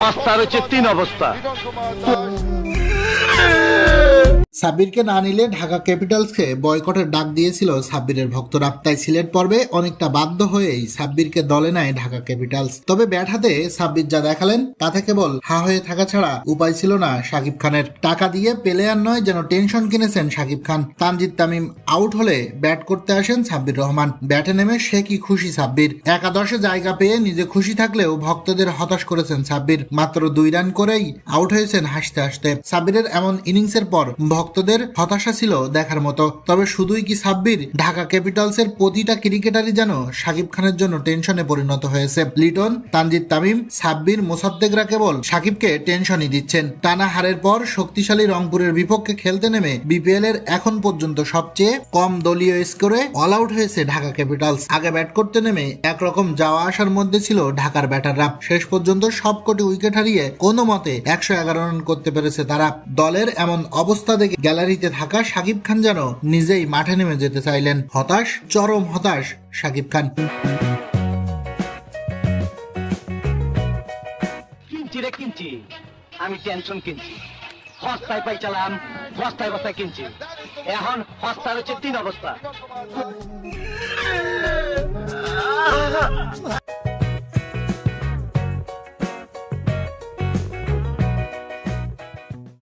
রাস্তার হচ্ছে তিন অবস্থা। সাব্বিরকে না নিলে ঢাকা ক্যাপিটালসকে বয়কটের ডাক দিয়েছিল সাব্বিরের ভক্তরা। তাই সিলেট পর্বে অনেকটা বাধ্য হয়েই সাব্বিরকে দলে নেয় ঢাকা ক্যাপিটালস। তবে ব্যাট হাতে সাব্বির যা দেখালেন তাতে কেবল হা হয়ে থাকা ছাড়া উপায় ছিল না শাকিব খানের। টাকা দিয়ে প্লেয়ার নয়, যেন টেনশন কিনেছেন শাকিব খান। তানজিদ তামিম আউট হলে ব্যাট করতে আসেন সাব্বির রহমান। ব্যাটে নেমে সে কি খুশি সাব্বির। একাদশে জায়গা পেয়ে নিজে খুশি থাকলেও ভক্তদের হতাশ করেছেন সাব্বির। মাত্র 2 রান করেই আউট হয়েছেন হাসতে হাসতে। সাব্বিরের এমন ইনিংসের পর ভক্তদের হতাশা ছিল দেখার মতো। তবে শুধুই কি সাব্বির, ঢাকা ক্যাপিটালসের প্রতিটা ক্রিকেটারই যেন শাকিব খানের জন্য টেনশনে পরিণত হয়েছে। লিটন, তানজিদ তামিম, সাব্বির, মোসাদ্দেকরা কেবল শাকিবকে টেনশনই দিচ্ছেন। টানা হারের পর শক্তিশালী রংপুরের বিপক্ষে খেলতে নেমে বিপিএল এর এখন পর্যন্ত সবচেয়ে কম দলীয় স্কোরে অল আউট হয়েছে ঢাকা ক্যাপিটালস। আগে ব্যাট করতে নেমে একরকম যাওয়া আসার মধ্যে ছিল ঢাকার ব্যাটাররা। শেষ পর্যন্ত সবকটি উইকেট হারিয়ে কোনো মতে 111 রান করতে পেরেছে তারা। দলের এমন অবস্থা দেখে গ্যালারিতে থাকা শাকিব খান যেন নিজেই মাঠে নেমে যেতে চাইলেন। হতাশ, চরম হতাশ শাকিব খান। কিনছি রে কিনছি, আমি টেনশন কিনছি। হস্তায় পাইছিলাম, হস্তায় বস্তায় কিনছি। এখন হস্তার হচ্ছে তিন অবস্থা।